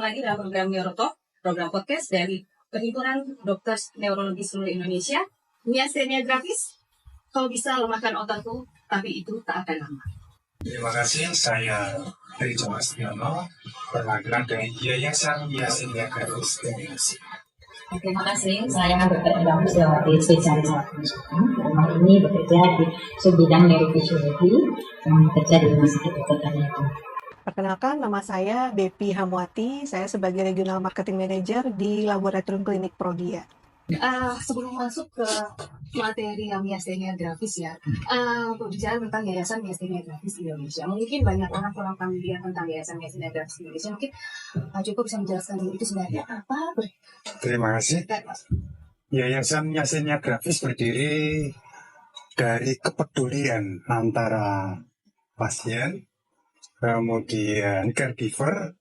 lagi dalam program Neurotalk, program podcast dari Perhimpunan Dokter Neurologi Seluruh Indonesia. Myasthenia gravis, kalau bisa lemahkan otakku, tapi itu tak akan lama. Terima kasih, saya Rijo Astiono, perwakilan dari Yayasan Myasthenia Gravis Indonesia. Terima kasih, saya Dr. Endang Pusdawati, spesialis waktu rumah ini bekerja di subbidang neurofisiologi yang bekerja di Rumah Sakit Dr. Karyadi. Perkenalkan, nama saya Bepi Hamwati, saya sebagai Regional Marketing Manager di Laboratorium Klinik Prodia. Sebelum masuk ke materi yang myasthenia gravis ya, bicara tentang Yayasan Myasthenia Gravis Indonesia. Mungkin banyak orang kurang familiar tentang Yayasan Myasthenia Gravis Indonesia. Mungkin Pak Joko bisa menjelaskan dulu itu sebenarnya apa? Terima kasih. Yayasan Myasthenia Gravis berdiri dari kepedulian antara pasien, kemudian caregiver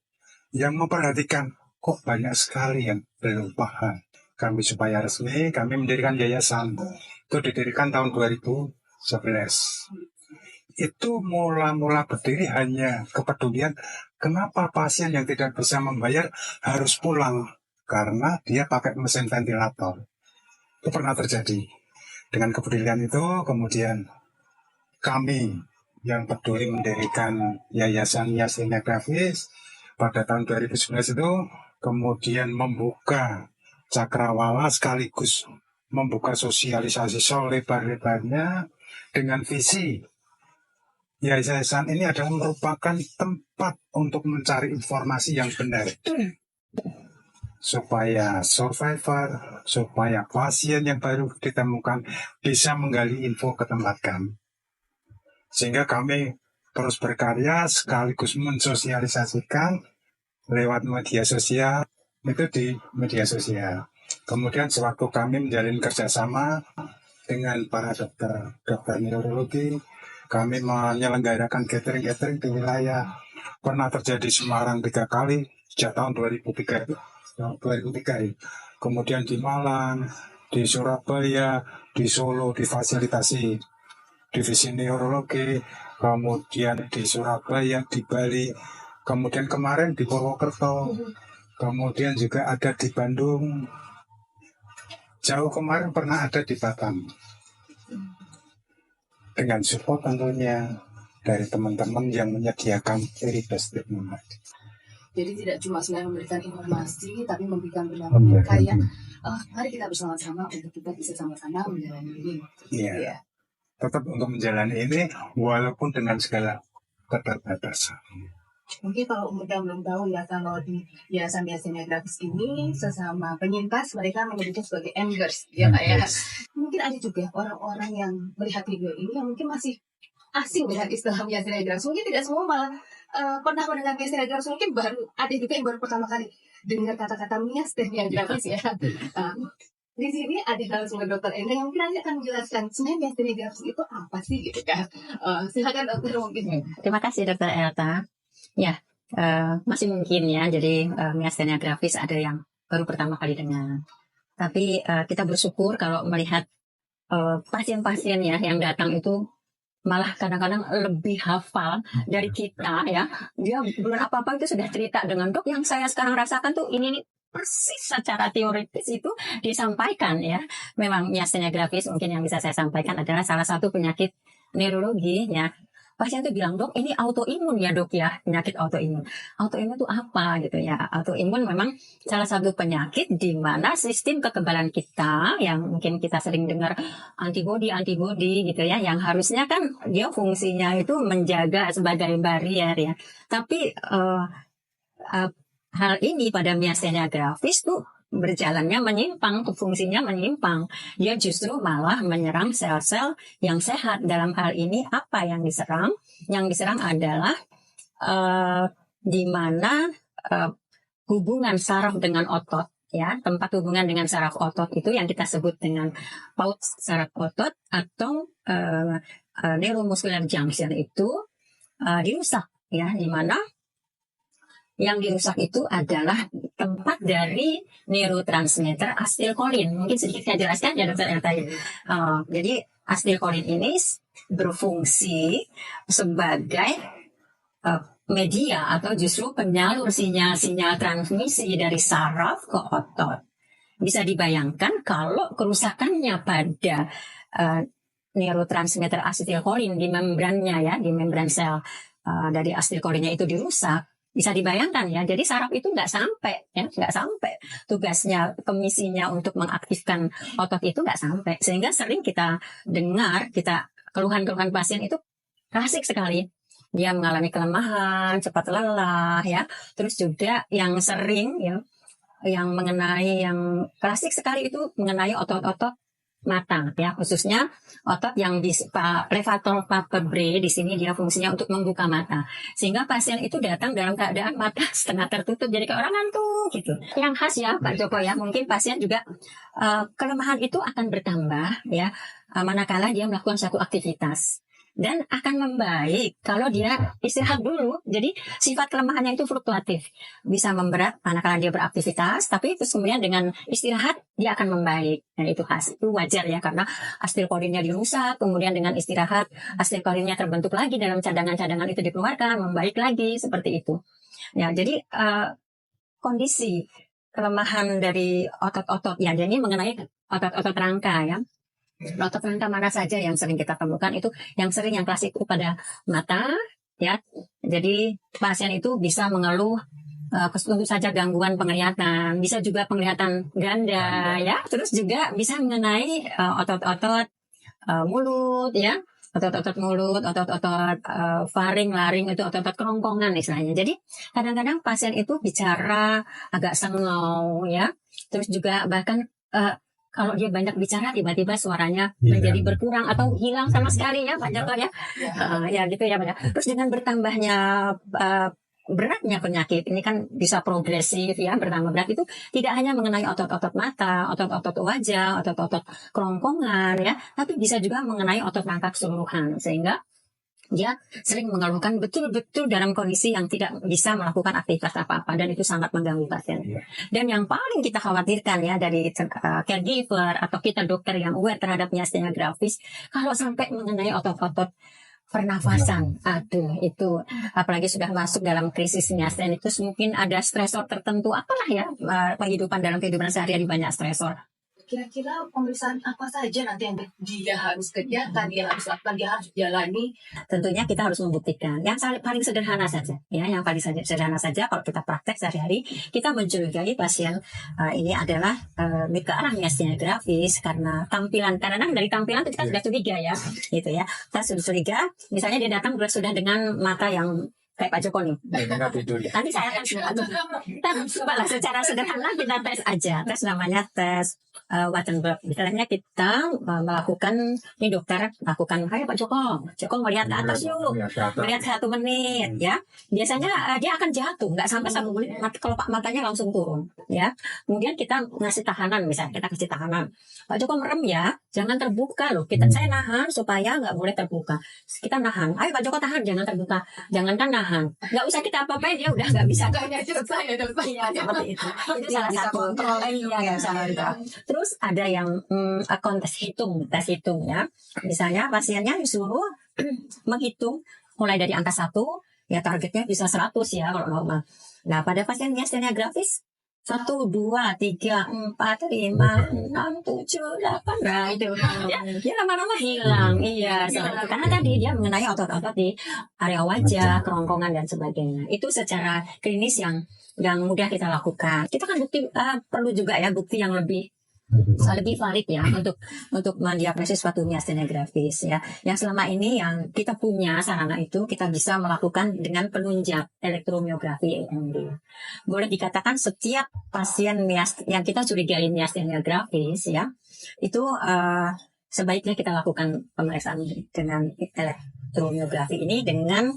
yang memperhatikan kok banyak sekali yang belum paham. Kami supaya resmi, kami mendirikan yayasan. Itu didirikan tahun 2011. Itu mula-mula berdiri hanya kepedulian. Kenapa pasien yang tidak bisa membayar harus pulang? Karena dia pakai mesin ventilator. Itu pernah terjadi. Dengan kepedulian itu, kemudian kami yang peduli mendirikan Yayasan Myasthenia Gravis pada tahun 2011 itu, kemudian membuka cakrawala sekaligus membuka sosialisasi selebar-lebarnya dengan visi yayasan ini adalah merupakan tempat untuk mencari informasi yang benar supaya survivor, supaya pasien yang baru ditemukan bisa menggali info ke tempat kami. Sehingga kami terus berkarya sekaligus mensosialisasikan lewat media sosial, itu di media sosial. Kemudian sewaktu kami menjalin kerjasama dengan para dokter neurologi, kami menyelenggarakan catering di wilayah. Pernah terjadi Semarang 3 kali sejak tahun 2003 ya. Kemudian di Malang, di Surabaya, di Solo difasilitasi divisi neurologi, kemudian di Surabaya, di Bali, kemudian kemarin di Purwokerto, kemudian juga ada di Bandung, jauh kemarin pernah ada di Batam. Dengan support tentunya dari teman-teman yang menyediakan Eribas Teknologi. Jadi tidak cuma sebenarnya memberikan informasi, tapi memberikan benar-benar kayak, mari kita bersama-sama untuk kita bisa sama-sama menjalani ini. Iya. Tetap untuk menjalani ini walaupun dengan segala keterbatasan. Mungkin kalau mereka belum tahu ya, kalau di Yayasan Myasthenia Gravis ini sesama penyintas mereka menyebutnya sebagai Engers ya Pak ya. Mungkin ada juga orang-orang yang melihat video ini yang mungkin masih asing dengan istilah Myasthenia Gravis. Mungkin tidak semua malah pernah mendengar Myasthenia Gravis. Mungkin baru ada juga yang baru pertama kali dengar kata-kata Myasthenia Gravis ya. Di sini ada narasumber Dokter Endang yang mungkin nanti akan menjelaskan sebenarnya Myasthenia Gravis itu apa sih gitu kan. Silakan dokter mungkin. Terima kasih Dokter Elta. Ya, masih mungkin ya. Jadi myasthenia gravis ada yang baru pertama kali dengar. Tapi kita bersyukur kalau melihat pasien-pasien ya yang datang itu malah kadang-kadang lebih hafal dari kita ya. Dia belum apa-apa itu sudah cerita dengan dok yang saya sekarang rasakan tuh ini persis secara teoritis itu disampaikan ya. Memang myasthenia gravis mungkin yang bisa saya sampaikan adalah salah satu penyakit neurologi ya. Pasien tuh bilang, dok ini autoimun ya dok ya, penyakit autoimun. Autoimun itu apa gitu ya? Autoimun memang salah satu penyakit di mana sistem kekebalan kita yang mungkin kita sering dengar antibodi gitu ya, yang harusnya kan dia fungsinya itu menjaga sebagai barier ya. Tapi hal ini pada myasthenia gravis tuh berjalannya menyimpang, fungsinya menyimpang. Dia justru malah menyerang sel-sel yang sehat. Dalam hal ini apa yang diserang? Yang diserang adalah di mana hubungan saraf dengan otot, ya, tempat hubungan dengan saraf otot itu yang kita sebut dengan paut saraf otot atau neuromuscular junction itu dirusak, ya, di mana yang dirusak itu adalah tempat dari neurotransmitter asetilkolin. Mungkin sedikit saya jelaskan ya dokter Elta. Jadi asetilkolin ini berfungsi sebagai media atau justru penyalur sinyal-sinyal transmisi dari saraf ke otot. Bisa dibayangkan kalau kerusakannya pada neurotransmitter asetilkolin di membrannya ya, di membran sel dari asetilkolinnya itu dirusak. Bisa dibayangkan ya, jadi saraf itu nggak sampai tugasnya, misinya untuk mengaktifkan otot itu nggak sampai. Sehingga sering kita dengar, keluhan-keluhan pasien itu klasik sekali. Dia mengalami kelemahan, cepat lelah ya. Terus juga yang sering ya, yang klasik sekali itu mengenai otot-otot mata ya, khususnya otot yang di levator palpebrae di sini dia fungsinya untuk membuka mata, sehingga pasien itu datang dalam keadaan mata setengah tertutup, jadi kayak orang ngantuk gitu. Yang khas ya Pak Joko ya, mungkin pasien juga kelemahan itu akan bertambah ya manakala dia melakukan suatu aktivitas, dan akan membaik kalau dia istirahat dulu. Jadi sifat kelemahannya itu fluktuatif, bisa memberat manakala dia beraktivitas, tapi terus kemudian dengan istirahat dia akan membaik. Nah itu khas, itu wajar ya, karena asetilkolinnya dirusak, kemudian dengan istirahat asetilkolinnya terbentuk lagi dalam cadangan-cadangan itu dikeluarkan, membaik lagi, seperti itu. Ya, jadi kondisi kelemahan dari otot-otot ya, jadi mengenai otot-otot rangka ya. Otot rangka mana saja yang sering kita temukan itu, yang klasik itu pada mata ya. Jadi pasien itu bisa mengeluh tentu saja gangguan penglihatan, bisa juga penglihatan ganda ya. Terus juga bisa mengenai otot-otot mulut ya, otot-otot mulut, otot-otot faring, laring, itu otot-otot kerongkongan istilahnya. Jadi kadang-kadang pasien itu bicara agak sengau ya. Terus juga bahkan kalau dia banyak bicara tiba-tiba suaranya menjadi berkurang atau hilang sama sekali ya Pak Joko ya. Ya gitu ya Pak ya. Terus dengan bertambahnya beratnya penyakit ini kan bisa progresif ya, bertambah berat itu tidak hanya mengenai otot-otot mata, otot-otot wajah, otot-otot kerongkongan ya, tapi bisa juga mengenai otot rangka keseluruhan, sehingga dia sering mengeluhkan betul-betul dalam kondisi yang tidak bisa melakukan aktivitas apa-apa, dan itu sangat mengganggu pasien. Dan yang paling kita khawatirkan ya dari caregiver atau kita dokter yang aware terhadap miastenia gravis, kalau sampai mengenai otot-otot pernafasan, aduh itu apalagi sudah masuk dalam krisis miastenia itu mungkin ada stresor tertentu, apalah ya, dalam kehidupan sehari-hari banyak stresor. Kira-kira pemeriksaan apa saja nanti yang dia harus kerjakan, dia harus lakukan, dia harus jalani? Tentunya kita harus membuktikan yang paling sederhana saja ya, yang paling sederhana saja kalau kita praktek sehari-hari, kita mencurigai pasien ini adalah ke arah miastenia gravis karena tampilan, karena dari tampilan kita sudah curiga ya, gitu ya. Kita sudah curiga, misalnya dia datang sudah dengan mata yang kayak Pak Joko nih. Nanti saya akan kita coba lah secara sederhana, kita tes aja. Tes namanya tes Wattenberg. Misalnya kita melakukan, ini dokter lakukan, hai Pak Joko melihat ke atas yuk, melihat 1 menit ya. Biasanya dia akan jatuh, nggak sampai 1 menit, kalau matanya langsung turun ya. Kemudian kita ngasih tahanan, misalnya kita kasih tahanan, Pak Joko merem ya, jangan terbuka loh. Saya nahan supaya nggak boleh terbuka. Kita nahan, ayo Pak Joko tahan, jangan terbuka, jangankan nahan, nggak usah kita apa-apain, dia udah nggak bisa. Iya seperti itu. Itu salah satu kontrol yang bisa kita. Terus ada yang tes hitung ya. Misalnya pasiennya disuruh menghitung mulai dari angka 1 ya, targetnya bisa 100 ya kalau normal. Nah pada pasien miastenia gravis 1, 2, 3, 4, 5, 6, 7, 8, nah itu dia lama-lama hilang. Iya, karena tadi dia mengenai otot-otot di area wajah, kerongkongan dan sebagainya. Itu secara klinis yang mudah kita lakukan. Kita kan perlu juga ya bukti yang lebih valid ya untuk mendiagnosis suatu miastenia gravis ya. Yang selama ini yang kita punya sarana itu kita bisa melakukan dengan penunjang elektromiografi EMG. Boleh dikatakan setiap pasien yang kita curigai miastenia gravis ya, itu sebaiknya kita lakukan pemeriksaan dengan elektromiografi ini dengan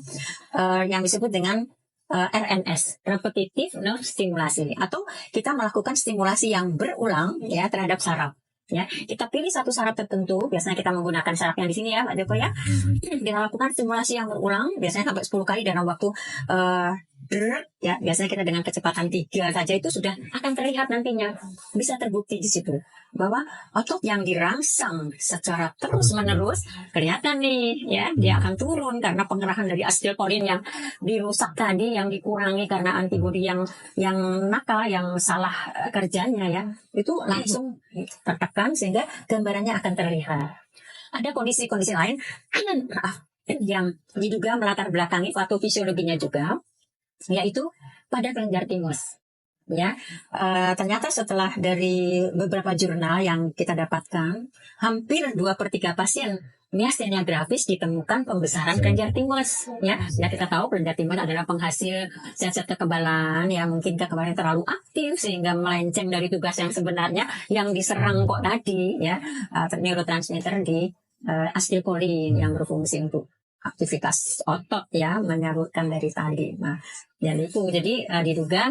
yang disebut dengan RNS, repetitive nerve stimulasi, atau kita melakukan stimulasi yang berulang ya terhadap saraf. Ya, kita pilih satu saraf tertentu, biasanya kita menggunakan saraf yang di sini ya Pak Joko ya. Kita lakukan stimulasi yang berulang, biasanya sampai 10 kali dalam waktu ya biasanya kita dengan kecepatan 3 saja itu sudah akan terlihat nantinya, bisa terbukti di situ bahwa otot yang dirangsang secara terus menerus kelihatan nih ya, dia akan turun karena pengerahan dari asetilkolin yang dirusak tadi, yang dikurangi karena antibodi yang nakal, yang salah kerjanya ya, itu langsung tertekan sehingga gambarannya akan terlihat. Ada kondisi-kondisi lain yang diduga melatar belakangi patofisiologinya juga, yaitu pada kelenjar timus. Ya, ternyata setelah dari beberapa jurnal yang kita dapatkan, hampir 2/3 pasien miastenia gravis ditemukan pembesaran kelenjar timus. Ya, kita tahu kelenjar timus adalah penghasil zat-zat kekebalan yang mungkin kekebalan terlalu aktif sehingga melenceng dari tugas yang sebenarnya yang diserang kok tadi ya, neurotransmitter di asetilkolin yang berfungsi untuk aktivitas otot ya, menyalurkan dari tadi. Nah, jadi diduga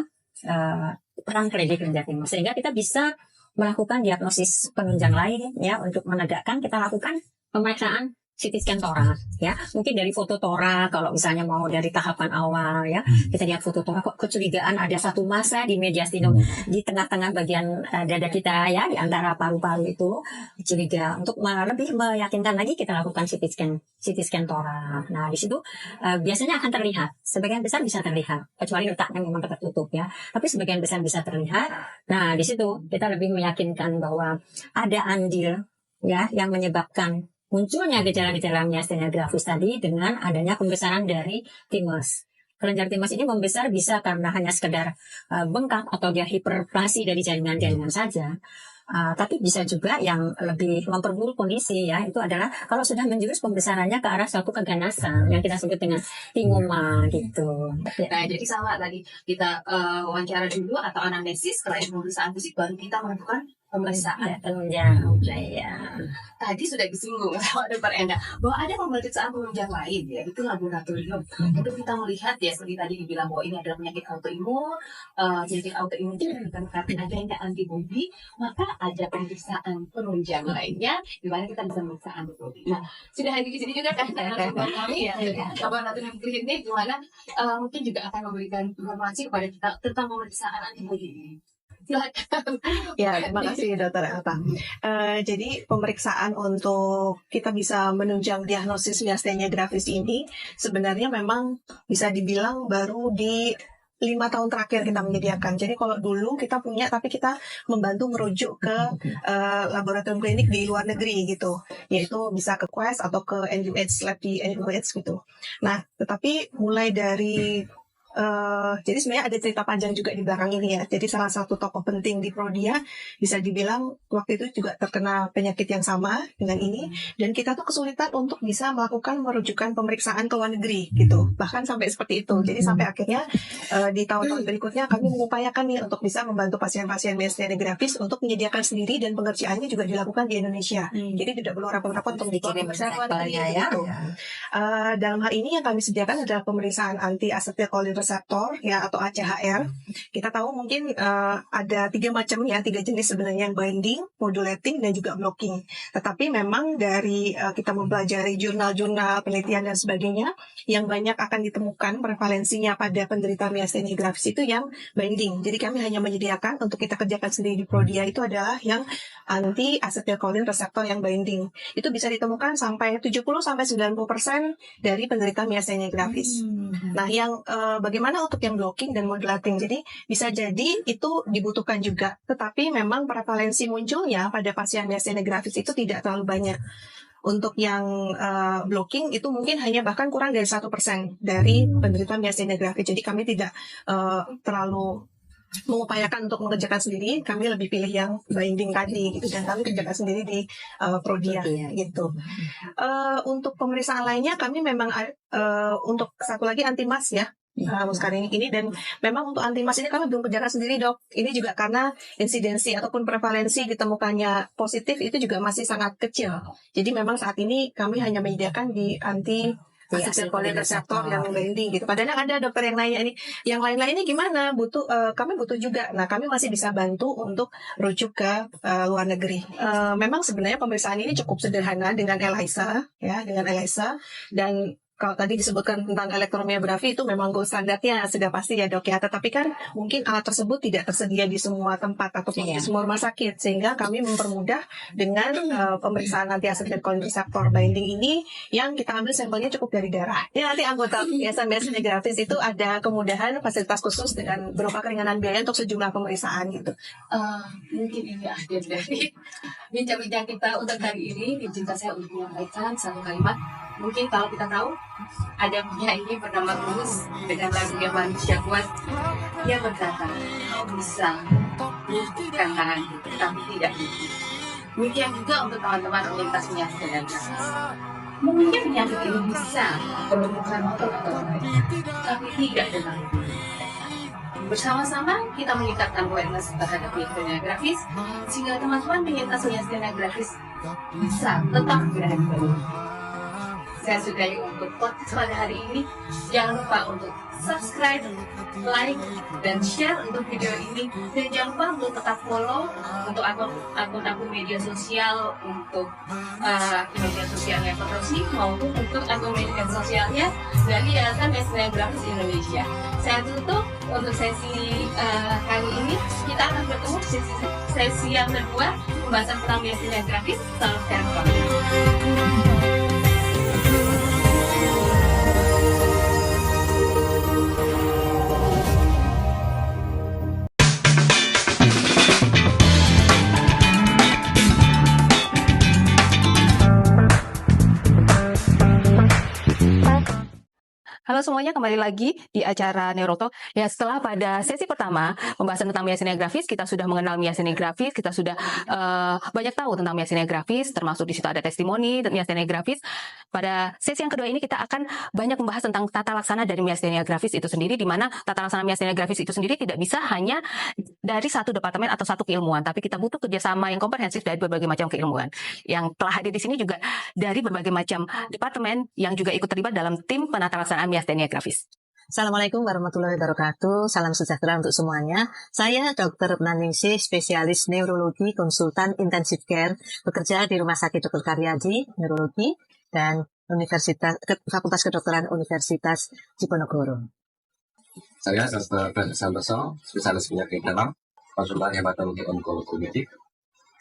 perang klinik kelenjar timus, sehingga kita bisa melakukan diagnosis penunjang lain ya, untuk menegakkan kita lakukan pemeriksaan CT scan torak ya, mungkin dari foto torak kalau misalnya mau dari tahapan awal ya, kita lihat foto torak kok kecurigaan ada satu massa di mediastinum di tengah-tengah bagian dada kita ya, di antara paru-paru itu curiga. Untuk lebih meyakinkan lagi kita lakukan CT scan torak. Nah di situ biasanya akan terlihat, sebagian besar bisa terlihat kecuali letaknya memang tertutup ya, tapi sebagian besar bisa terlihat. Nah di situ kita lebih meyakinkan bahwa ada andil ya yang menyebabkan munculnya gejala-gejala miastenia gravis tadi dengan adanya pembesaran dari timus. Kelenjar timus ini membesar bisa karena hanya sekedar bengkak atau dia hiperplasi dari jaringan-jaringan saja. Tapi bisa juga yang lebih memperburuk kondisi ya, itu adalah kalau sudah menjurus pembesarannya ke arah suatu keganasan yang kita sebut dengan tingoma gitu. Nah, jadi sama tadi kita wawancara dulu atau anamnesis, setelah pemeriksaan fisik baru kita menentukan pemeriksaan penunjang. Ya. Tadi sudah disinggung sama Dr. Enda bahwa ada pemeriksaan penunjang lain ya, itu laboratorium untuk kita melihat ya, seperti tadi dibilang bahwa ini adalah penyakit autoimun, penyakit autoimun bukan karena adanya antibodi, maka ada pemeriksaan penunjang lainnya di mana kita bisa memeriksa antibodi. Nah, sudah hadir di sini juga kan kami ya, laboratorium klinik di mana mungkin juga akan memberikan informasi kepada kita tentang pemeriksaan antibodi ini. Ya, terima kasih Dokter Elta. Jadi pemeriksaan untuk kita bisa menunjang diagnosis miastenia gravis ini sebenarnya memang bisa dibilang baru di 5 tahun terakhir kita menyediakan. Jadi kalau dulu kita punya, tapi kita membantu merujuk ke laboratorium klinik di luar negeri gitu, yaitu bisa ke Quest atau ke NUH lab di NUH gitu. Nah, tetapi mulai dari jadi sebenarnya ada cerita panjang juga di belakang ini ya. Jadi salah satu tokoh penting di Prodia bisa dibilang waktu itu juga terkena penyakit yang sama dengan ini, dan kita tuh kesulitan untuk bisa melakukan merujukan pemeriksaan ke luar negeri gitu. Bahkan sampai seperti itu. Jadi sampai akhirnya di tahun-tahun berikutnya kami mengupayakan nih untuk bisa membantu pasien-pasien miastenia gravis untuk menyediakan sendiri, dan pengerjaannya juga dilakukan di Indonesia. Jadi tidak perlu repot-repot untuk dikirim pemeriksaan luar negeri gitu. Dalam hal ini yang kami sediakan adalah pemeriksaan anti asetilkolin reseptor ya, atau ACHR. Kita tahu mungkin ada 3 macam ya, 3 jenis sebenarnya, yang binding, modulating, dan juga blocking. Tetapi memang dari kita mempelajari jurnal-jurnal penelitian dan sebagainya, yang banyak akan ditemukan prevalensinya pada penderita miastenia gravis itu yang binding. Jadi kami hanya menyediakan untuk kita kerjakan sendiri di Prodia itu adalah yang anti asetilkolin reseptor yang binding. Itu bisa ditemukan sampai 70-90% dari penderita miastenia gravis. Nah, yang bagaimana untuk yang blocking dan modulating? Jadi bisa jadi itu dibutuhkan juga, tetapi memang prevalensi munculnya pada pasien miastenia gravis itu tidak terlalu banyak. Untuk yang blocking itu mungkin hanya bahkan kurang dari 1% dari penderita miastenia gravis. Jadi kami tidak terlalu mengupayakan untuk mengerjakan sendiri, kami lebih pilih yang binding tadi gitu, dan kami kerjakan sendiri di Prodia gitu. Untuk pemeriksaan lainnya kami memang untuk satu lagi antimas ya, sekarang ini, dan memang untuk antimas ini kami belum kerjakan sendiri dok. Ini juga karena insidensi ataupun prevalensi ditemukannya positif itu juga masih sangat kecil. Jadi memang saat ini kami hanya menyediakan di anti asetilkolin reseptor yang binding gitu. Padahal ada dokter yang nanya ini, yang lain-lainnya gimana? Kami butuh juga. Nah, kami masih bisa bantu untuk rujuk ke luar negeri. Memang sebenarnya pemeriksaan ini cukup sederhana dengan ELISA ya, dengan ELISA, dan Kalau tadi disebutkan tentang elektromiografi itu memang gold standarnya sudah pasti ya dok ya. Tetapi kan mungkin alat tersebut tidak tersedia di semua tempat ataupun di semua rumah sakit. Sehingga kami mempermudah dengan pemeriksaan nanti acetylcholine receptor binding ini yang kita ambil sampelnya cukup dari darah. Ya nanti anggota yayasan biasanya grafis itu ada kemudahan fasilitas khusus dengan berupa keringanan biaya untuk sejumlah pemeriksaan gitu. Mungkin ini akhir dari bincang-bincang kita untuk hari ini. Izinkan saya untuk menyampaikan satu kalimat. Mungkin kalau kita tahu ada penyanyi bernama Tulus dengan lagunya Manusia Kuat, dia berkata, kau bisa bukan tanganku, tapi tidak gigi. Demikian juga untuk teman-teman penyintas penyakit grafis. Mungkin penyakit ini bisa menemukan otot atau tapi tidak dengan bersama-sama kita meningkatkan awareness terhadap miastenia gravis sehingga teman-teman penyintas miastenia gravis bisa tetap berani. Saya sudahi untuk podcast pada hari ini. Jangan lupa untuk subscribe, like, dan share untuk video ini. Dan jangan lupa untuk tetap follow untuk akun media sosial untuk media sosialnya Petrosi maupun untuk akun media sosialnya dari Yayasan Miastenia Gravis Indonesia. Saya tutup untuk sesi kali ini. Kita akan bertemu di sesi yang kedua pembahasan tentang miastenia gravis. Salam sehat selalu. Halo semuanya, kembali lagi di acara Neurotalk. Ya, setelah pada sesi pertama pembahasan tentang miastenia gravis, kita sudah mengenal miastenia gravis, kita sudah banyak tahu tentang miastenia gravis, termasuk di situ ada testimoni miastenia gravis. Pada sesi yang kedua ini kita akan banyak membahas tentang tata laksana dari miastenia gravis itu sendiri, di mana tata laksana miastenia gravis itu sendiri tidak bisa hanya dari satu departemen atau satu keilmuan, tapi kita butuh kerjasama yang komprehensif dari berbagai macam keilmuan. Yang telah hadir di sini juga dari berbagai macam departemen yang juga ikut terlibat dalam tim penata laksanaan miastenia gravis. Assalamualaikum warahmatullahi wabarakatuh. Salam sejahtera untuk semuanya. Saya Dr. Naningsih, spesialis neurologi, konsultan intensif care, bekerja di Rumah Sakit Dr. Karyadi, neurologi, dan Fakultas Kedokteran Universitas Diponegoro. Saya Dr. Fredrik Santoso, spesialis penyakit dalam, konsultan hematologi onkologi.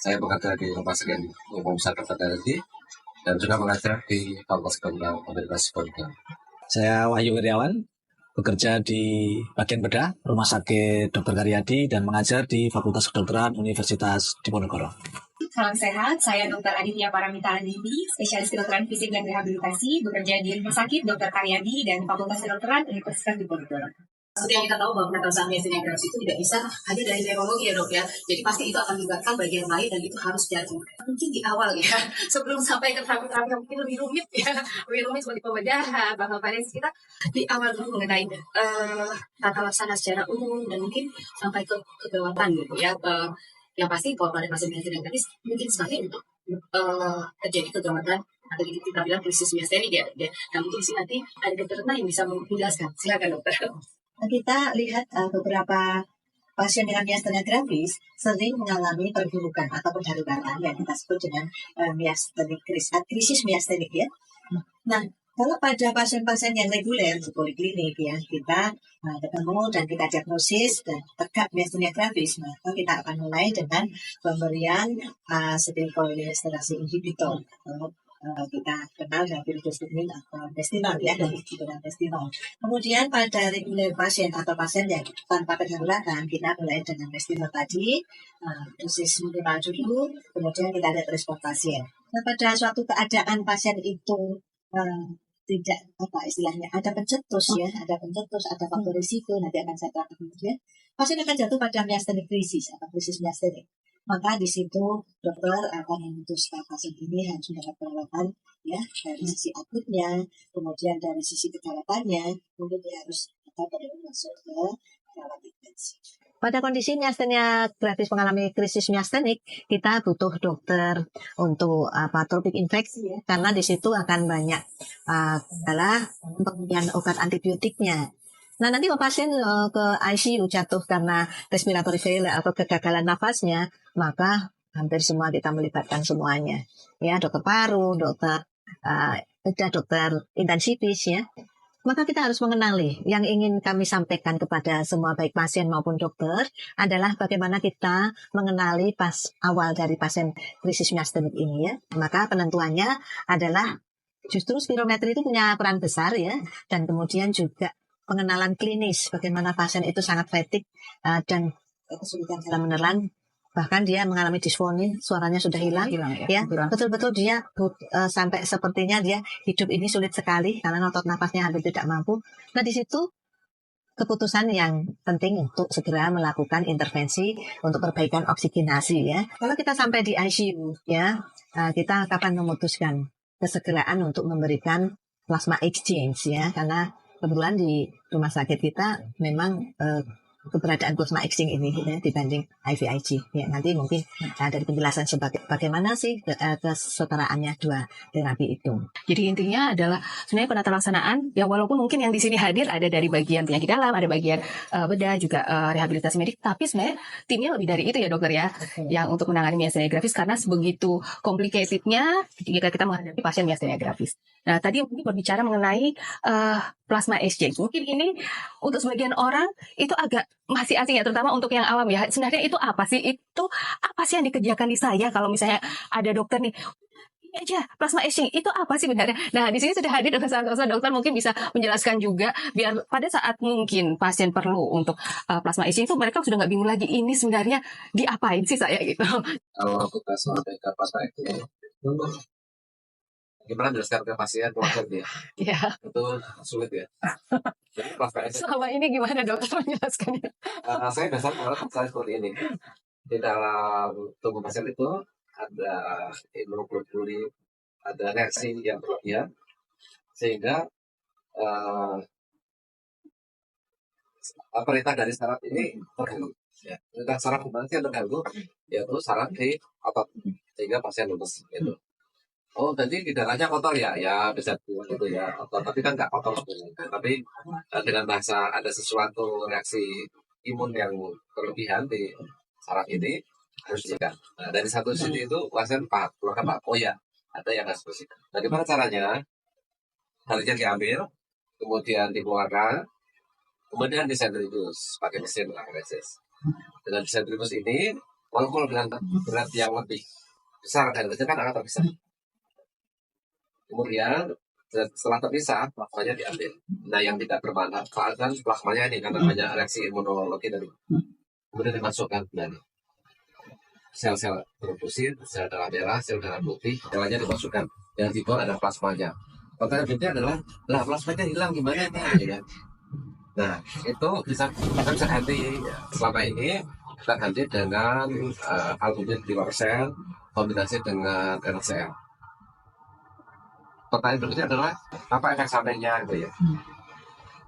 Saya bekerja di Rumah Sakit Umum Dr. Karyadi dan juga mengajar di Fakultas Kedokteran Universitas Diponegoro. Saya Wahyu Wiryawan, bekerja di bagian bedah Rumah Sakit Dr. Karyadi dan mengajar di Fakultas Kedokteran Universitas Diponegoro. Salam sehat, saya Dr. Aditya Paramita Andini, spesialis kedokteran fisik dan rehabilitasi, bekerja di Rumah Sakit Dr. Karyadi dan Fakultas Kedokteran Universitas Diponegoro. Seperti yang kita tahu bahwa penatasan miastenia gravis itu tidak bisa hanya dari neurologi ya dok ya. Jadi pasti itu akan melibatkan bagian lain dan itu harus jadi. Mungkin di awal ya, sebelum sampai ke terapi-terapi yang mungkin lebih rumit ya, lebih rumit seperti pembedahan, bahkan variasi kita di awal dulu mengenai tata laksana secara umum dan mungkin sampai ke kegawatan gitu ya. Yang pasti kalau pada pasien miastenia gravis mungkin sekali untuk terjadi kegawatan atau kita bilang krisis miastenik ya. Nah mungkin sih nanti ada dokter yang bisa menjelaskan. Silakan dokter. Kita lihat beberapa pasien dengan miastenia gravis sering mengalami perburukan atau pendaruratan yang kita sebut dengan krisis miastenik ya. Nah, kalau pada pasien-pasien yang reguler di poliklinik ya, kita ketemu dan kita diagnosis dan tegak miastenia gravis, maka kita akan mulai dengan pemberian acetylcholinesterase inhibitor atau kita kenal dengan pirtostigmine atau destinol ya, dari dengan destinol. Kemudian pada reguler pasien atau pasien yang tanpa kedaruratan, kita mulai dengan destinol tadi, dosis minimal dulu, kemudian kita lihat respon pasien. Nah, pada suatu keadaan pasien itu tidak istilahnya ada pencetus ya, ada faktor risiko, nanti akan saya terangkan kemudian, pasien akan jatuh pada miastenic krisis atau krisis miastenik. Maka di situ dokter akan memutuskan pasien ini harus mendapat perawatan ya, dari sisi akutnya, kemudian dari sisi kejawatannya, mungkin dia harus masuk ke perawat intensif. Pada kondisi miastenia gravis mengalami krisis miastenik, kita butuh dokter untuk tropik infeksi ya, karena di situ akan banyak adalah pemberian obat antibiotiknya. Nah, nanti kalau pasien ke ICU jatuh karena respiratory failure atau kegagalan nafasnya, maka hampir semua kita melibatkan semuanya. Ya, dokter paru, dokter bedah dokter intensivis ya, maka kita harus mengenali. Yang ingin kami sampaikan kepada semua baik pasien maupun dokter adalah bagaimana kita mengenali pas awal dari pasien krisis miastenik ini ya. Maka penentuannya adalah justru spirometri itu punya peran besar ya, dan kemudian juga pengenalan klinis bagaimana pasien itu sangat fatigue dan kesulitan dalam menelan, bahkan dia mengalami disfoni, suaranya sudah hilang ya. Betul-betul dia sampai sepertinya dia hidup ini sulit sekali karena otot nafasnya hampir tidak mampu. Nah di situ keputusan yang penting untuk segera melakukan intervensi untuk perbaikan oksigenasi ya. Kalau kita sampai di ICU ya, kita kapan memutuskan kesegeraan untuk memberikan plasma exchange ya, karena kebetulan di rumah sakit kita memang keberadaan plasma exchange ini ya, dibanding IVIG ya. Nanti mungkin dari penjelasan sebagai bagaimana sih kesetaraannya dua terapi itu. Jadi intinya adalah sebenarnya penata laksanaan yang walaupun mungkin yang di sini hadir ada dari bagian penyakit dalam, ada bagian bedah juga rehabilitasi medik, tapi sebenarnya timnya lebih dari itu ya dokter ya, yang untuk menangani miastenia gravis karena sebegitu complicatednya jika kita menghadapi pasien miastenia gravis. Nah tadi mungkin berbicara mengenai plasma exchange, mungkin ini untuk sebagian orang itu agak masih asing ya, terutama untuk yang awam ya. Sebenarnya itu apa sih? Itu apa sih yang dikerjakan di saya kalau misalnya ada dokter nih, ini aja plasma exchange itu apa sih sebenarnya? Nah di sini sudah hadir dokter mungkin bisa menjelaskan juga biar pada saat mungkin pasien perlu untuk plasma exchange itu mereka sudah nggak bingung lagi ini sebenarnya diapain sih saya gitu. Kalau kita sampai ke plasma exchange, gimana jelaskan ke pasien keluarga dia? Iya. Itu sulit ya. Jadi plasma exchange. Selama ini gimana dokter menjelaskannya? Saya biasanya mengenal saya seperti ini. Di dalam tubuh pasien itu ada imunoglobulin, ada reaksi yang berlebihan, sehingga perintah dari saraf ini terganggu. Ya, perintah saraf yang terganggu, yaitu saraf di otot, sehingga pasien lemes. Gitu. Oh, jadi di darahnya kotor ya? Ya bisa bilang gitu ya, kotor. Tapi kan nggak kotor sebenarnya. Tapi dengan bahasa ada sesuatu reaksi imun yang berlebihan di saraf ini harus dibersihkan. Nah, dari satu sisi itu pasien paham, oh ya, ada yang harus bersihkan. Nah, gimana caranya? Harusnya diambil, kemudian dikeluarkan, kemudian disentrifuge pakai mesin analisis. Dengan disentrifuge ini, walaupun dengan berat yang lebih besar dan kecil kan akan terpisah. Kemudian setelah terpisah, plasmanya diambil. Nah, yang tidak bermanfaat kan plasmanya ini karena banyak reaksi imunologi dari kemudian dimasukkan dari sel-sel berfungsi, sel darah merah, sel darah putih, selnya dimasukkan. Yang dibuang ada plasmanya. Pertanyaan berikutnya adalah, lah plasmanya hilang gimana nih? Ya. Nah, itu bisa ganti selama ini kita ganti dengan albumin 5% kombinasi dengan NaCl. Pertanyaan berikutnya adalah apa efek sampingnya gitu ya?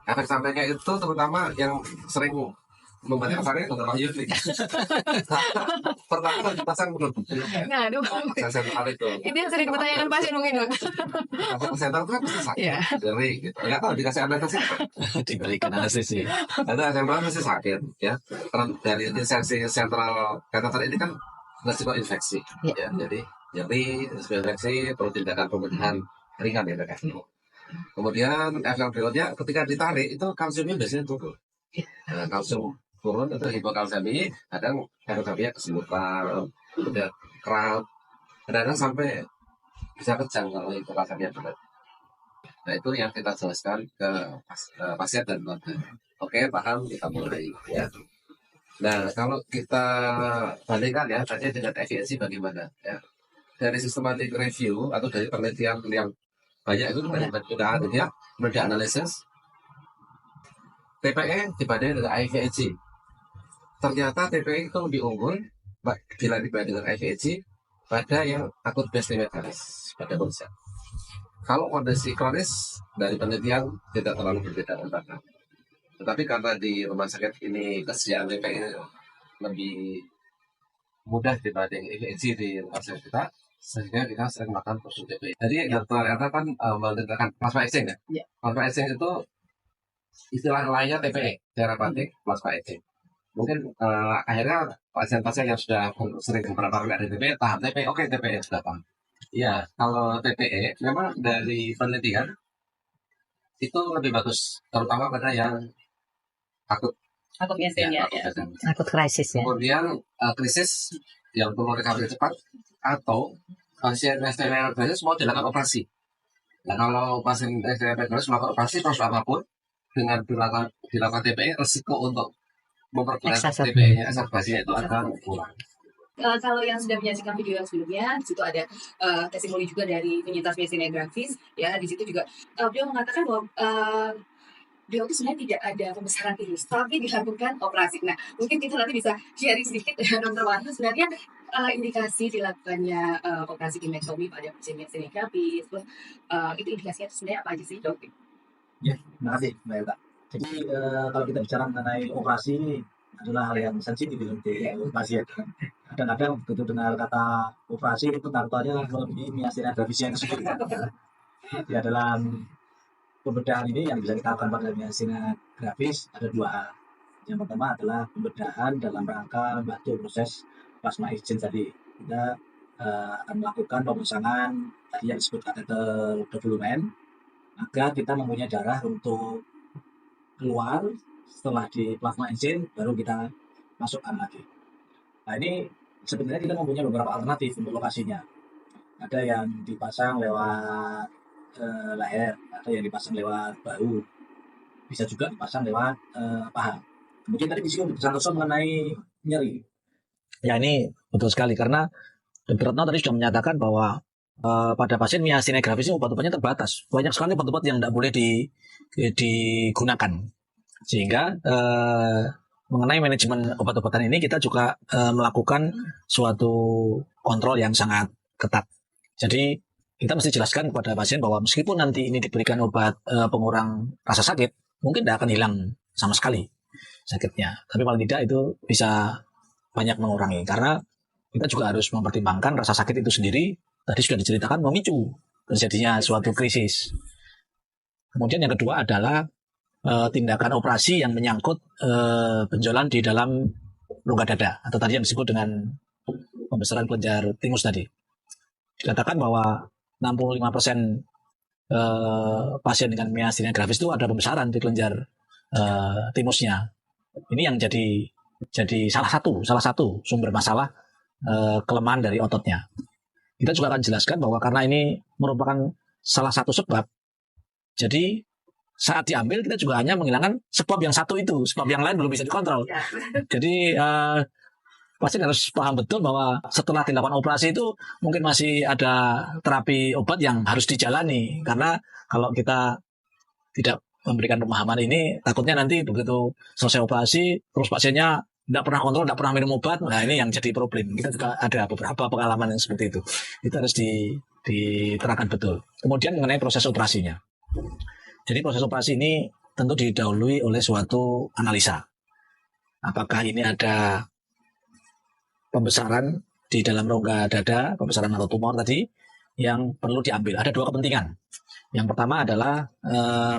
Efek sampingnya itu terutama yang sering membantu pasarnya terutama UV. Pertama dipasang menurut Nah, saya sentral itu. ini yang sering dipertanyakan pasien mungkin dok. Pasang sentral itu kan pasti sakit, dari gitu. Enggak tahu dikasih anestesi diberikan anestesi. ada sentral pasti sakit ya. Dari insersi sentral kateter ini kan resiko infeksi ya. Jadi resiko infeksi perlu tindakan pembedahan ringan ya kan. Kemudian efek berikutnya ketika ditarik itu kalsiumnya biasanya turun. Nah, kalsium turun itu hipokalsiemi, kadang hemodinamiknya kesemutan, udah kram, kadang sampai bisa kejang kalau hipokalsiemia berat. Nah itu yang kita jelaskan ke pasien dan keluarga. Oke, paham, kita mulai ya. Nah kalau kita bandingkan ya tadi dengan evidensi bagaimana ya. Dari systematic review atau dari penelitian yang banyak itu sudah ada ya, meta analisis TPE dibanding dengan IVIG. Ternyata TPE itu lebih unggul bila dibanding dengan IVIG pada yang akut miastenitis pada kondisi. Kalau kondisi kronis dari penelitian tidak terlalu berbeda antara. Tetapi karena di rumah sakit ini kesediaan TPE lebih mudah dibanding IVIG di rumah sakit kita, sehingga kita sering melakukan prosedur TPE. Jadi yang ternyata kan menentukan plasma exchange ya. Plasma exchange itu istilah lainnya TPE, therapeutic plasma exchange. Mungkin akhirnya pasien-pasien yang sudah sering beberapa kali ada TPE, tahap TPE, oke TPE sudah paham. Ya, kalau TPE memang dari penelitian itu lebih bagus, terutama pada yang akut. Akut miastenia, akut miastenia. akut krisis ya. Kemudian krisis yang perlu recovery cepat atau pasien miastenia gravis mau dilakukan operasi. Nah, kalau pasien miastenia gravis melakukan operasi proses apapun dengan dilakukan TPE, risiko untuk memperberat TPE-nya, exacerbasinya itu akan kurang. Kalau yang sudah menyaksikan video yang sebelumnya, di situ ada testimoni juga dari penyintas miastenia gravis, ya di situ juga beliau mengatakan bahwa beliau itu sebenarnya tidak ada pembesaran virus, tapi dilakukan operasi. Nah, mungkin kita nanti bisa sharing sedikit dengan Dr. Wahyu sebenarnya indikasi dilakukannya operasi gynectomy pada pasien miastenia gravis, itu indikasinya sebenarnya apa aja sih, Dok? Ya, terima kasih Mbak Elka. Jadi kalau kita bicara mengenai operasi ini adalah hal yang sensitif untuk pasien. Kadang-kadang begitu dengar kata operasi itu taruhannya melebihi miastenia gravis yang tersebut. Ya, dalam pembedahan ini yang bisa kita lakukan pada miastenia gravis ada dua hal. Yang pertama adalah pembedahan dalam rangka membantu proses plasma exchange tadi. Kita akan melakukan pemasangan tadi yang disebut kateter development agar kita mempunyai darah untuk keluar setelah di plasma exchange baru kita masukkan lagi. Nah, ini sebenarnya kita mempunyai beberapa alternatif untuk lokasinya. Ada yang dipasang lewat leher, ada yang dipasang lewat bahu, bisa juga dipasang lewat paha. Kemudian tadi di sini Santoso mengenai nyeri. Ya, ini betul sekali karena Dr. Retno tadi sudah menyatakan bahwa pada pasien miastenia gravis ini obat-obatnya terbatas. Banyak sekali obat-obat yang tidak boleh digunakan. Sehingga mengenai manajemen obat-obatan ini kita juga melakukan suatu kontrol yang sangat ketat. Jadi kita mesti jelaskan kepada pasien bahwa meskipun nanti ini diberikan obat pengurang rasa sakit, mungkin tidak akan hilang sama sekali sakitnya. Tapi paling tidak itu bisa banyak mengurangi. Karena kita juga harus mempertimbangkan rasa sakit itu sendiri, tadi sudah diceritakan, memicu terjadinya suatu krisis. Kemudian yang kedua adalah tindakan operasi yang menyangkut benjolan di dalam rongga dada, atau tadi yang disebut dengan pembesaran kelenjar timus tadi. Dikatakan bahwa 65% pasien dengan miastenia gravis itu ada pembesaran di kelenjar timusnya. Ini yang jadi salah satu sumber masalah kelemahan dari ototnya. Kita juga akan jelaskan bahwa karena ini merupakan salah satu sebab, jadi saat diambil kita juga hanya menghilangkan sebab yang satu itu, sebab yang lain belum bisa dikontrol. Jadi pasien harus paham betul bahwa setelah dilakukan operasi itu mungkin masih ada terapi obat yang harus dijalani. Karena kalau kita tidak memberikan pemahaman ini, takutnya nanti begitu selesai operasi terus pasiennya tidak pernah kontrol, tidak pernah minum obat. Nah, ini yang jadi problem. Kita juga ada beberapa pengalaman yang seperti itu. Itu harus diterangkan betul. Kemudian mengenai proses operasinya. Jadi proses operasi ini tentu didahului oleh suatu analisa. Apakah ini ada pembesaran di dalam rongga dada, pembesaran atau tumor tadi yang perlu diambil. Ada dua kepentingan. Yang pertama adalah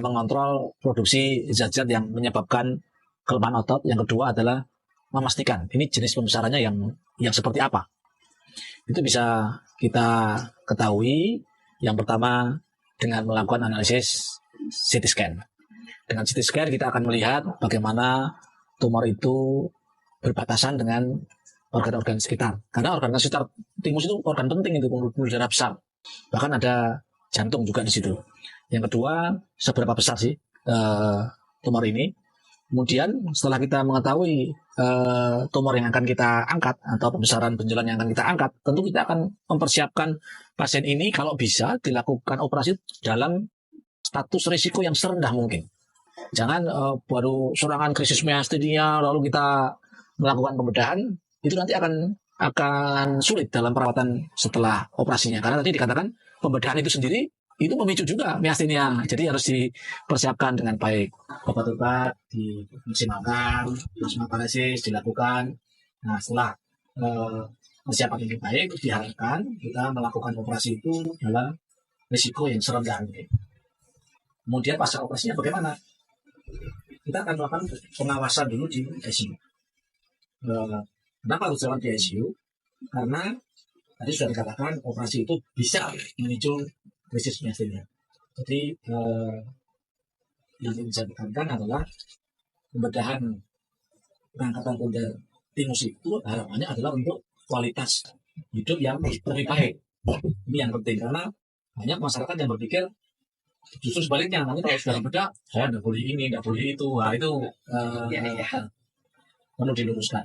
mengontrol produksi zat-zat yang menyebabkan kelemahan otot. Yang kedua adalah memastikan ini jenis pembesarannya yang seperti apa. Itu bisa kita ketahui yang pertama dengan melakukan analisis CT scan. Dengan CT scan kita akan melihat bagaimana tumor itu berbatasan dengan organ-organ sekitar. Karena organ sekitar timus itu organ penting, itu pembuluh darah besar. Bahkan ada jantung juga di situ. Yang kedua, seberapa besar sih tumor ini? Kemudian setelah kita mengetahui tumor yang akan kita angkat atau pembesaran benjolan yang akan kita angkat, tentu kita akan mempersiapkan pasien ini kalau bisa dilakukan operasi dalam status risiko yang serendah mungkin. Jangan baru serangan krisis miastenia lalu kita melakukan pembedahan, itu nanti akan sulit dalam perawatan setelah operasinya. Karena tadi dikatakan pembedahan itu sendiri itu memicu juga miastenia. Jadi harus dipersiapkan dengan baik. Obat-obat dimaksimalkan, plasmaparesis dilakukan. Nah, setelah persiapan ini baik, diharapkan kita melakukan operasi itu dalam risiko yang serendah mungkin. Kemudian pasca operasinya bagaimana? Kita akan melakukan pengawasan dulu di ICU. Kenapa harus jalan di ICU? Karena tadi sudah dikatakan operasi itu bisa memicu krisis miastenia. Jadi yang bisa ditekankan adalah pembedahan pengangkatan konder tinus itu harapannya adalah untuk kualitas hidup yang lebih baik. Ini yang penting karena banyak masyarakat yang berpikir justru sebaliknya, nanti kalau sudah bedah saya tidak boleh ini, tidak boleh itu. Nah itu perlu diluruskan.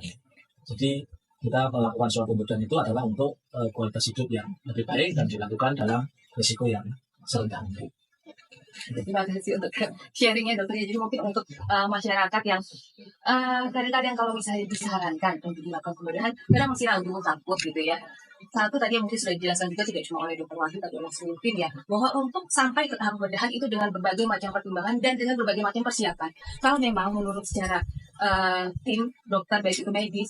Jadi kita melakukan suatu pembedahan itu adalah untuk kualitas hidup yang lebih baik dan dilakukan dalam risiko yang serendah mungkin. Terima kasih untuk sharingnya dokter. Jadi mungkin untuk masyarakat yang kadang-kadang kalau misalnya disarankan untuk dilakukan pembedahan, kadang masih ragu, takut gitu ya. Satu tadi yang mungkin sudah dijelaskan juga tidak cuma oleh dokter Wahyu tapi oleh seluruh tim ya, bahwa untuk sampai ke tahap pembedahan itu dengan berbagai macam pertimbangan dan dengan berbagai macam persiapan. Kalau memang menurut secara tim dokter baik itu medis,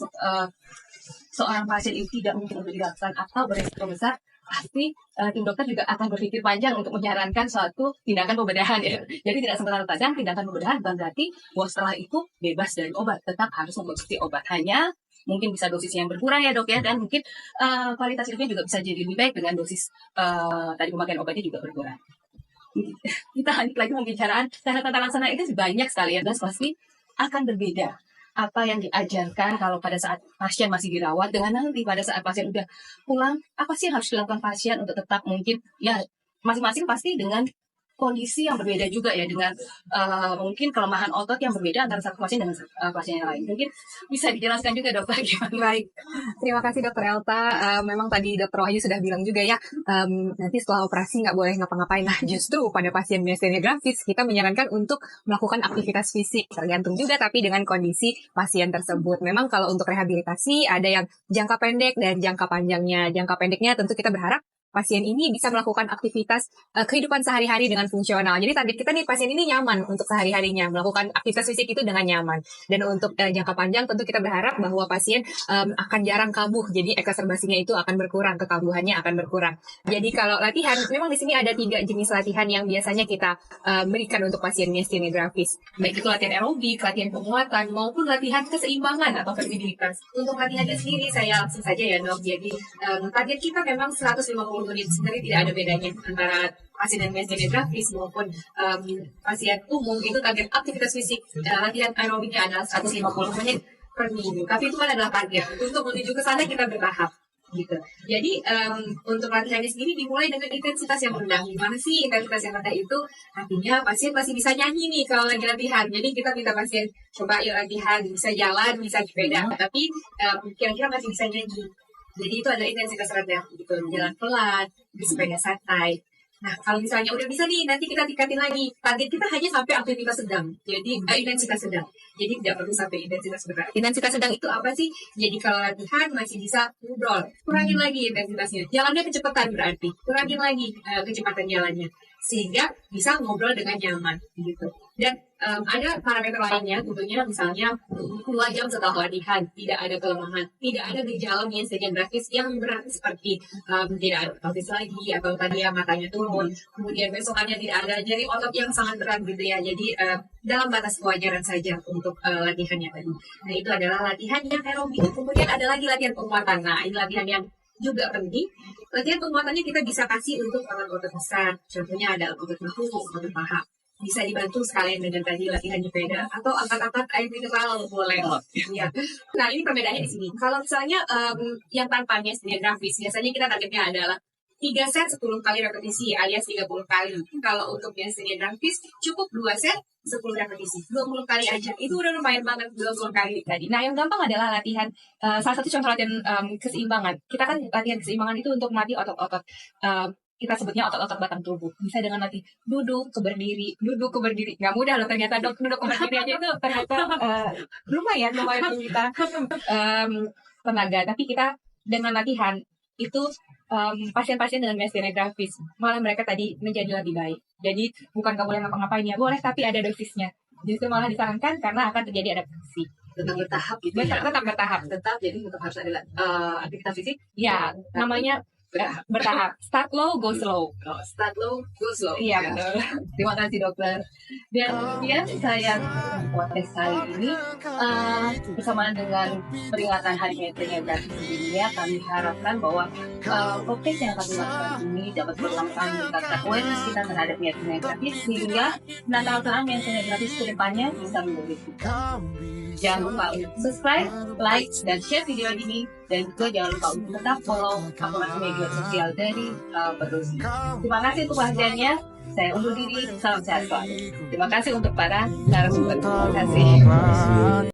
seorang pasien itu tidak mungkin untuk dilakukan atau beresiko besar, pasti tim dokter juga akan berpikir panjang untuk menyarankan suatu tindakan pembedahan ya. Jadi tidak sembarangan tindakan pembedahan bukan berarti bahwa setelah itu bebas dari obat, tetap harus mengkonsumsi obat, hanya mungkin bisa dosisnya yang berkurang ya dok ya, dan mungkin kualitas hidupnya juga bisa jadi lebih baik dengan dosis tadi pemakaian obatnya juga berkurang. Kita lanjut lagi pembicaraan karena tata laksana itu banyak sekali ya, dan pasti akan berbeda apa yang diajarkan kalau pada saat pasien masih dirawat dengan nanti pada saat pasien udah pulang, apa sih yang harus dilakukan pasien untuk tetap mungkin ya masing-masing pasti dengan kondisi yang berbeda juga ya, dengan mungkin kelemahan otot yang berbeda antara satu pasien dengan pasien yang lain. Mungkin bisa dijelaskan juga dokter gimana? Baik, terima kasih dokter Elta. Memang tadi dokter Wahyu sudah bilang juga ya, nanti setelah operasi nggak boleh ngapa-ngapain. Nah justru pada pasien miastenia gravis kita menyarankan untuk melakukan aktivitas fisik, tergantung juga tapi dengan kondisi pasien tersebut. Memang kalau untuk rehabilitasi ada yang jangka pendek dan jangka panjangnya. Jangka pendeknya tentu kita berharap pasien ini bisa melakukan aktivitas kehidupan sehari-hari dengan fungsional. Jadi target kita nih pasien ini nyaman untuk sehari-harinya, melakukan aktivitas fisik itu dengan nyaman. Dan untuk jangka panjang tentu kita berharap bahwa pasien akan jarang kambuh, jadi eksaserbasinya itu akan berkurang, kekambuhannya akan berkurang. Jadi kalau latihan, memang di sini ada 3 jenis latihan yang biasanya kita berikan untuk pasien miastenia gravis. Baik itu latihan aerobik, latihan penguatan, maupun latihan keseimbangan atau fleksibilitas. Untuk latihannya sendiri saya langsung saja ya dok. Jadi target kita memang 150 menit, sebenarnya tidak ada bedanya antara pasien yang miastenia gravis maupun pasien umum. Itu target aktivitas fisik latihan aerobiknya adalah 150 menit per minggu. Tapi itu kan adalah target. Untuk menuju ke sana kita bertahap gitu. Jadi untuk latihannya sendiri dimulai dengan intensitas yang rendah. Gimana sih intensitas yang rendah itu? Artinya pasien masih bisa nyanyi nih kalau lagi latihan. Jadi kita minta pasien coba yuk latihan, bisa jalan, bisa sepeda, tapi kira-kira masih bisa nyanyi. Jadi itu adalah intensitas rendah, gitu. Jalan pelan, bersepeda santai. Nah, kalau misalnya udah bisa nih, nanti kita tingkatin lagi. Target kita hanya sampai aktivitas sedang. Jadi intensitas sedang. Jadi tidak perlu sampai intensitas berat. Intensitas sedang itu apa sih? Jadi kalau latihan masih bisa ngobrol. Kurangin lagi intensitasnya. Jalannya kecepatan berarti. Kurangin lagi kecepatan jalannya. Sehingga bisa ngobrol dengan nyaman, gitu. Dan ada parameter lainnya, tentunya misalnya 2 jam setelah latihan, tidak ada kelemahan, tidak ada gejala miastenia gravis yang berat seperti tidak ada otosis lagi, atau tadi ya matanya turun, kemudian besokannya tidak ada nyeri otot yang sangat berat gitu ya. Jadi dalam batas kewajaran saja untuk latihannya tadi. Nah itu adalah latihan yang aerobik. Kemudian ada lagi latihan penguatan. Nah ini latihan yang juga penting. Latihan penguatannya kita bisa kasih untuk otot-otot besar. Contohnya ada otot bahu, otot paha. Bisa dibantu sekalian dengan tadi latihan sepeda atau angkat-angkat air mineral boleh. Ya. Nah ini perbedaannya di sini. Kalau misalnya yang tanpa miastenia gravis, biasanya kita targetnya adalah 3 set 10 kali repetisi alias 30 kali. Kalau untuk miastenia gravis cukup 2 set 10 repetisi, 20 kali aja. Itu udah lumayan banget 20 kali tadi. Nah yang gampang adalah latihan, salah satu contoh latihan keseimbangan. Kita kan latihan keseimbangan itu untuk melatih otot-otot kita sebutnya otot-otot batang tubuh. Bisa dengan latih duduk ke berdiri. Nggak mudah loh ternyata dok, duduk ke berdiri aja itu ternyata lumayan kita tenaga. Tapi kita dengan latihan itu pasien-pasien dengan miastenia gravis malah mereka tadi menjadi lebih baik. Jadi bukan nggak boleh ngapa-ngapain ya, boleh tapi ada dosisnya. Justru malah disarankan karena akan terjadi adaptasi. Tetap bertahap gitu ya. Tetap bertahap. Tetap jadi tetap harus ada aktivitas fisik. Ya, namanya Bertahap. Start low, go slow. Start low, go slow. Iya, betul. Terima kasih dokter. Dan kemudian saya podcast kali ini bersamaan dengan peringatan Hari Miastenia Grafis Dunia, kami harapkan bahwa podcast yang kami lakukan ini dapat berlangkah meningkatkan awareness kita terhadap miastenia grafis sehingga penata miastenia grafis ke depannya bisa menjadi sukses. Jangan lupa untuk subscribe, like, dan share video ini, dan juga jangan lupa untuk tetap follow akun media sosial dari Berdosi. Terima kasih untuk perhatiannya. Saya undur diri. Salam sehat selalu. Terima kasih untuk para narasumber. Terima kasih.